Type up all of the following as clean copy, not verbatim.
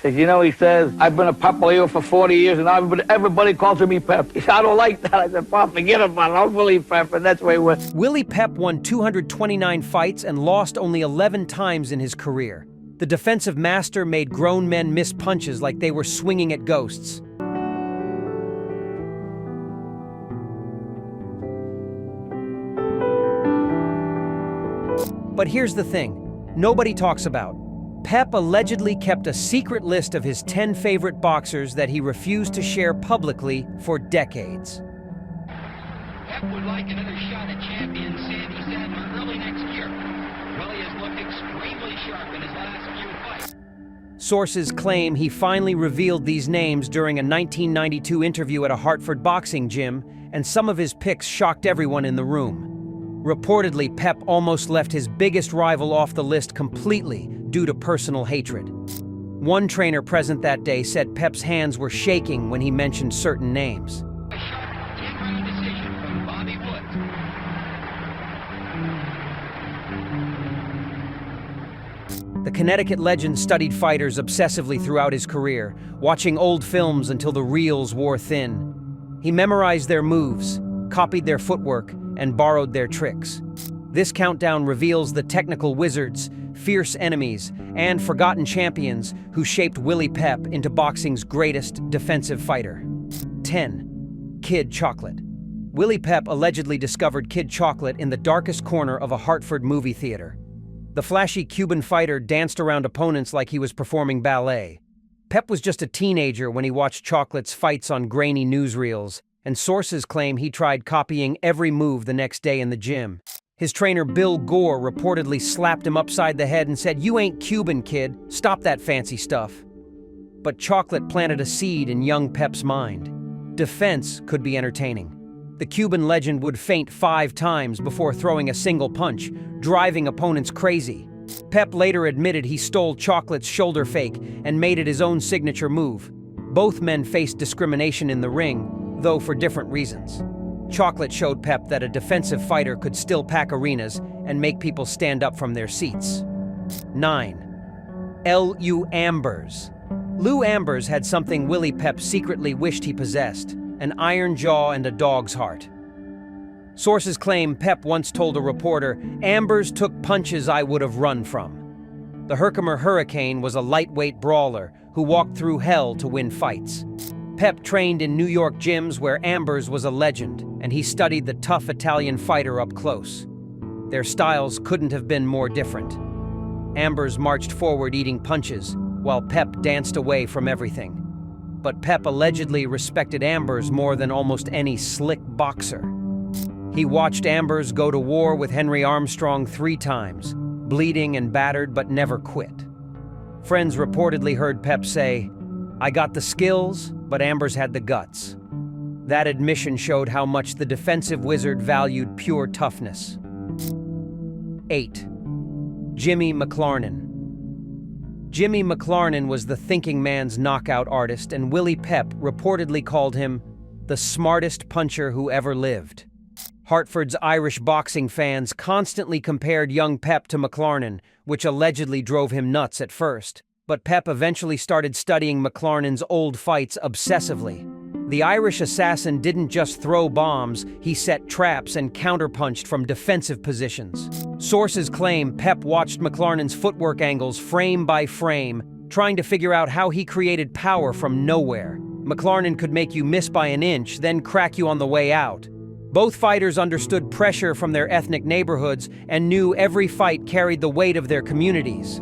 He says, I've been a Pep player for 40 years, and everybody calls me Pep. He said, I don't like that. I said, Pop, forget about it. I'm Willie Pep, and that's the way it went. Willie Pep won 229 fights and lost only 11 times in his career. The defensive master made grown men miss punches like they were swinging at ghosts. But here's the thing nobody talks about. Pep allegedly kept a secret list of his 10 favorite boxers that he refused to share publicly for decades. Pep would like another shot at champion Sandy Sadler early next year. Willie has looked extremely sharp in his last few fights. Sources claim he finally revealed these names during a 1992 interview at a Hartford boxing gym, and some of his picks shocked everyone in the room. Reportedly, Pep almost left his biggest rival off the list completely due to personal hatred. One trainer present that day said Pep's hands were shaking when he mentioned certain names. A sharp 10-round decision from Bobby Woods. The Connecticut legend studied fighters obsessively throughout his career, watching old films until the reels wore thin. He memorized their moves, copied their footwork, and borrowed their tricks. This countdown reveals the technical wizards, fierce enemies, and forgotten champions who shaped Willie Pep into boxing's greatest defensive fighter. 10. Kid Chocolate. Willie Pep allegedly discovered Kid Chocolate in the darkest corner of a Hartford movie theater. The flashy Cuban fighter danced around opponents like he was performing ballet. Pep was just a teenager when he watched Chocolate's fights on grainy newsreels, and sources claim he tried copying every move the next day in the gym. His trainer Bill Gore reportedly slapped him upside the head and said, "You ain't Cuban, kid. Stop that fancy stuff." But Chocolate planted a seed in young Pep's mind. Defense could be entertaining. The Cuban legend would feint 5 times before throwing a single punch, driving opponents crazy. Pep later admitted he stole Chocolate's shoulder fake and made it his own signature move. Both men faced discrimination in the ring, though for different reasons. Chocolate showed Pep that a defensive fighter could still pack arenas and make people stand up from their seats. 9. Lou Ambers. Lou Ambers had something Willie Pep secretly wished he possessed: an iron jaw and a dog's heart. Sources claim Pep once told a reporter, "Ambers took punches I would have run from." The Herkimer Hurricane was a lightweight brawler who walked through hell to win fights. Pep trained in New York gyms where Ambers was a legend, and he studied the tough Italian fighter up close. Their styles couldn't have been more different. Ambers marched forward eating punches, while Pep danced away from everything. But Pep allegedly respected Ambers more than almost any slick boxer. He watched Ambers go to war with Henry Armstrong 3 times, bleeding and battered but never quit. Friends reportedly heard Pep say, "I got the skills, but Ambers had the guts." That admission showed how much the defensive wizard valued pure toughness. 8. Jimmy McLaren. Jimmy McLaren was the thinking man's knockout artist, and Willie Pep reportedly called him the smartest puncher who ever lived. Hartford's Irish boxing fans constantly compared young Pep to McLaren, which allegedly drove him nuts at first. But Pep eventually started studying McLaren's old fights obsessively. The Irish assassin didn't just throw bombs, he set traps and counterpunched from defensive positions. Sources claim Pep watched McLaren's footwork angles frame by frame, trying to figure out how he created power from nowhere. McLaren could make you miss by an inch, then crack you on the way out. Both fighters understood pressure from their ethnic neighborhoods and knew every fight carried the weight of their communities.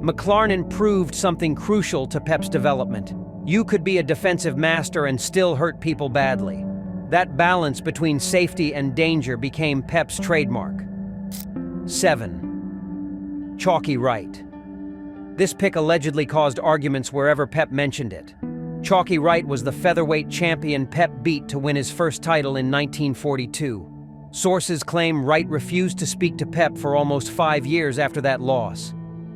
McLaren proved something crucial to Pep's development. You could be a defensive master and still hurt people badly. That balance between safety and danger became Pep's trademark. 7. Chalky Wright. This pick allegedly caused arguments wherever Pep mentioned it. Chalky Wright was the featherweight champion Pep beat to win his first title in 1942. Sources claim Wright refused to speak to Pep for almost 5 years after that loss.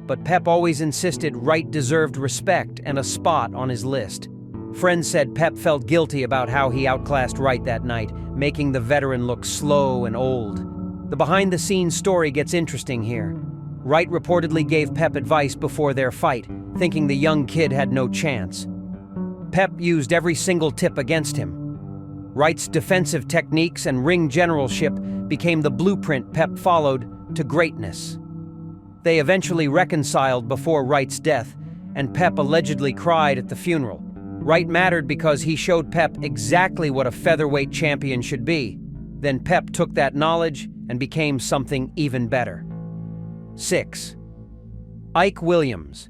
But Pep always insisted Wright deserved respect and a spot on his list. Friends said Pep felt guilty about how he outclassed Wright that night, making the veteran look slow and old. The behind-the-scenes story gets interesting here. Wright reportedly gave Pep advice before their fight, thinking the young kid had no chance. Pep used every single tip against him. Wright's defensive techniques and ring generalship became the blueprint Pep followed to greatness. They eventually reconciled before Wright's death, and Pep allegedly cried at the funeral. Wright mattered because he showed Pep exactly what a featherweight champion should be. Then Pep took that knowledge and became something even better. 6. Ike Williams.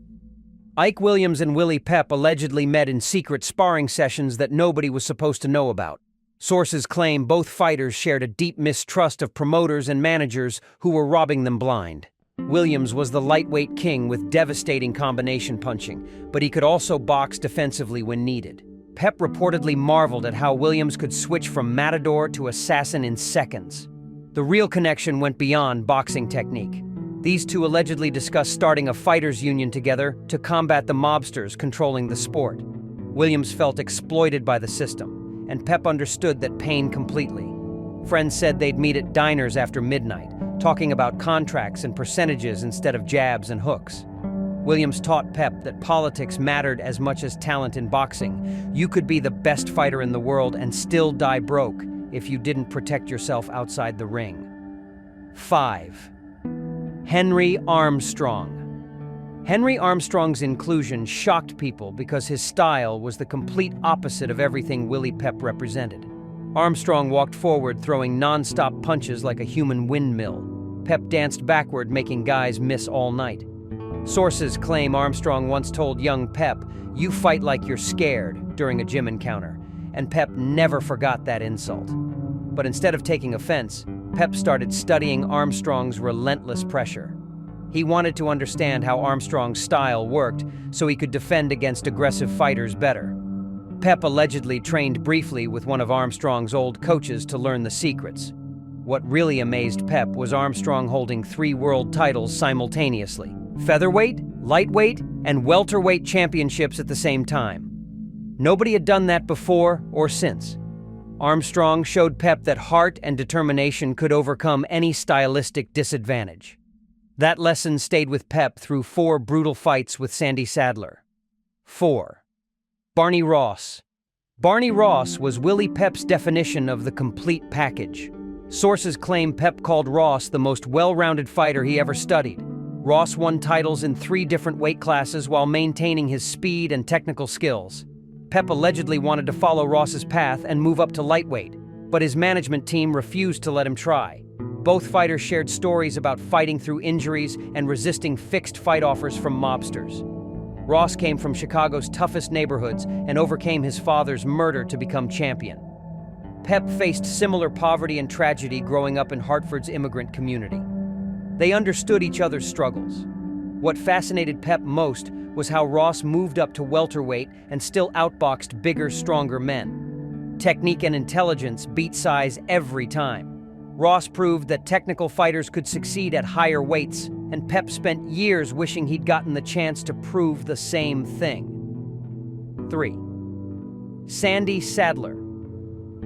Ike Williams and Willie Pep allegedly met in secret sparring sessions that nobody was supposed to know about. Sources claim both fighters shared a deep mistrust of promoters and managers who were robbing them blind. Williams was the lightweight king with devastating combination punching, but he could also box defensively when needed. Pep reportedly marveled at how Williams could switch from matador to assassin in seconds. The real connection went beyond boxing technique. These two allegedly discussed starting a fighters' union together to combat the mobsters controlling the sport. Williams felt exploited by the system, and Pep understood that pain completely. Friends said they'd meet at diners after midnight, talking about contracts and percentages instead of jabs and hooks. Williams taught Pep that politics mattered as much as talent in boxing. You could be the best fighter in the world and still die broke if you didn't protect yourself outside the ring. 5. Henry Armstrong. Henry Armstrong's inclusion shocked people because his style was the complete opposite of everything Willie Pep represented. Armstrong walked forward, throwing non-stop punches like a human windmill. Pep danced backward, making guys miss all night. Sources claim Armstrong once told young Pep, "You fight like you're scared," during a gym encounter, and Pep never forgot that insult. But instead of taking offense, Pep started studying Armstrong's relentless pressure. He wanted to understand how Armstrong's style worked so he could defend against aggressive fighters better. Pep allegedly trained briefly with one of Armstrong's old coaches to learn the secrets. What really amazed Pep was Armstrong holding 3 world titles simultaneously: featherweight, lightweight, and welterweight championships at the same time. Nobody had done that before or since. Armstrong showed Pep that heart and determination could overcome any stylistic disadvantage. That lesson stayed with Pep through 4 brutal fights with Sandy Sadler. 4. Barney Ross. Barney Ross was Willie Pep's definition of the complete package. Sources claim Pep called Ross the most well-rounded fighter he ever studied. Ross won titles in 3 different weight classes while maintaining his speed and technical skills. Pep allegedly wanted to follow Ross's path and move up to lightweight, but his management team refused to let him try. Both fighters shared stories about fighting through injuries and resisting fixed fight offers from mobsters. Ross came from Chicago's toughest neighborhoods and overcame his father's murder to become champion. Pep faced similar poverty and tragedy growing up in Hartford's immigrant community. They understood each other's struggles. What fascinated Pep most was how Ross moved up to welterweight and still outboxed bigger, stronger men. Technique and intelligence beat size every time. Ross proved that technical fighters could succeed at higher weights, and Pep spent years wishing he'd gotten the chance to prove the same thing. 3. Sandy Sadler.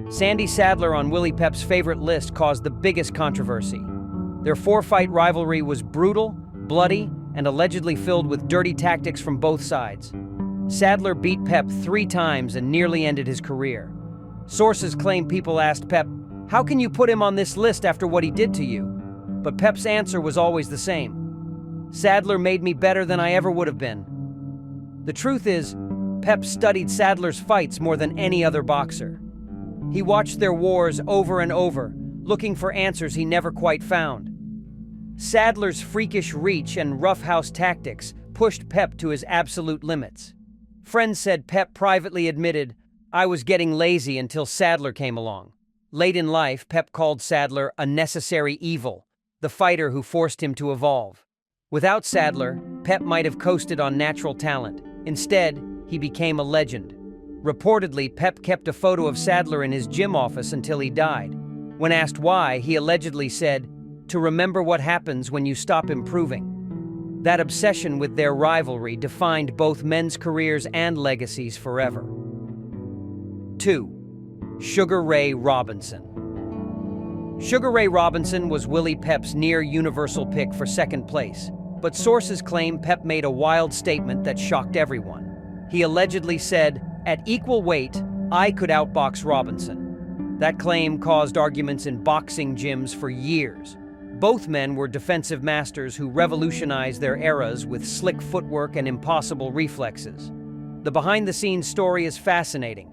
Sandy Sadler on Willie Pep's favorite list caused the biggest controversy. Their 4-fight rivalry was brutal, bloody, and allegedly filled with dirty tactics from both sides. Sadler beat Pep 3 times and nearly ended his career. Sources claim people asked Pep, "How can you put him on this list after what he did to you?" But Pep's answer was always the same: "Sadler made me better than I ever would have been." The truth is, Pep studied Sadler's fights more than any other boxer. He watched their wars over and over, looking for answers he never quite found. Sadler's freakish reach and roughhouse tactics pushed Pep to his absolute limits. Friends said Pep privately admitted, "I was getting lazy until Sadler came along." Late in life, Pep called Sadler a necessary evil, the fighter who forced him to evolve. Without Sadler, Pep might have coasted on natural talent. Instead, he became a legend. Reportedly, Pep kept a photo of Sadler in his gym office until he died. When asked why, he allegedly said, "To remember what happens when you stop improving." That obsession with their rivalry defined both men's careers and legacies forever. 2. Sugar Ray Robinson. Sugar Ray Robinson was Willie Pep's near-universal pick for second place. But sources claim Pep made a wild statement that shocked everyone. He allegedly said, "At equal weight, I could outbox Robinson." That claim caused arguments in boxing gyms for years. Both men were defensive masters who revolutionized their eras with slick footwork and impossible reflexes. The behind-the-scenes story is fascinating.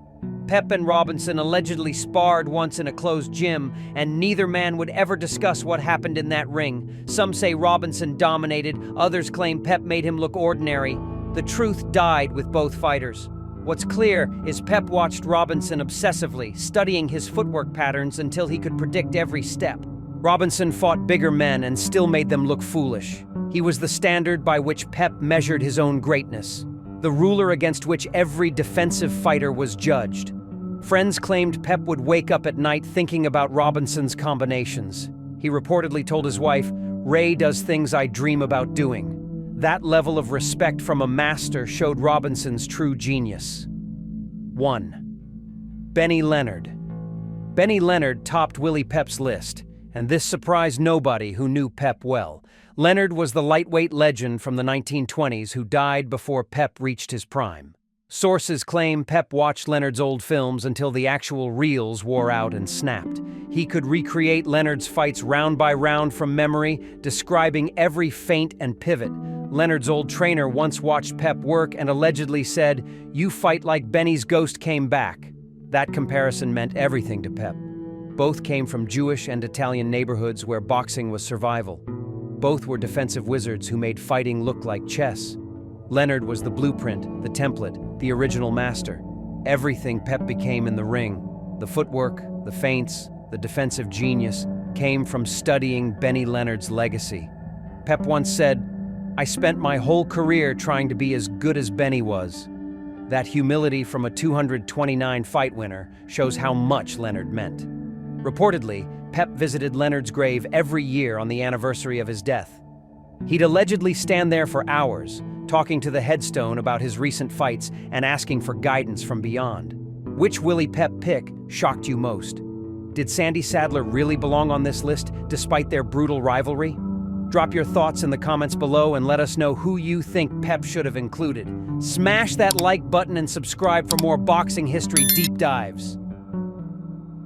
Pep and Robinson allegedly sparred once in a closed gym, and neither man would ever discuss what happened in that ring. Some say Robinson dominated, others claim Pep made him look ordinary. The truth died with both fighters. What's clear is Pep watched Robinson obsessively, studying his footwork patterns until he could predict every step. Robinson fought bigger men and still made them look foolish. He was the standard by which Pep measured his own greatness, the ruler against which every defensive fighter was judged. Friends claimed Pep would wake up at night thinking about Robinson's combinations. He reportedly told his wife, "Ray does things I dream about doing." That level of respect from a master showed Robinson's true genius. 1. Benny Leonard. Benny Leonard topped Willie Pep's list, and this surprised nobody who knew Pep well. Leonard was the lightweight legend from the 1920s who died before Pep reached his prime. Sources claim Pep watched Leonard's old films until the actual reels wore out and snapped. He could recreate Leonard's fights round by round from memory, describing every feint and pivot. Leonard's old trainer once watched Pep work and allegedly said, "You fight like Benny's ghost came back." That comparison meant everything to Pep. Both came from Jewish and Italian neighborhoods where boxing was survival. Both were defensive wizards who made fighting look like chess. Leonard was the blueprint, the template, the original master. Everything Pep became in the ring, the footwork, the feints, the defensive genius, came from studying Benny Leonard's legacy. Pep once said, "I spent my whole career trying to be as good as Benny was." That humility from a 229 fight winner shows how much Leonard meant. Reportedly, Pep visited Leonard's grave every year on the anniversary of his death. He'd allegedly stand there for hours, talking to the headstone about his recent fights and asking for guidance from beyond. Which Willie Pep pick shocked you most? Did Sandy Sadler really belong on this list despite their brutal rivalry? Drop your thoughts in the comments below and let us know who you think Pep should have included. Smash that like button and subscribe for more boxing history deep dives.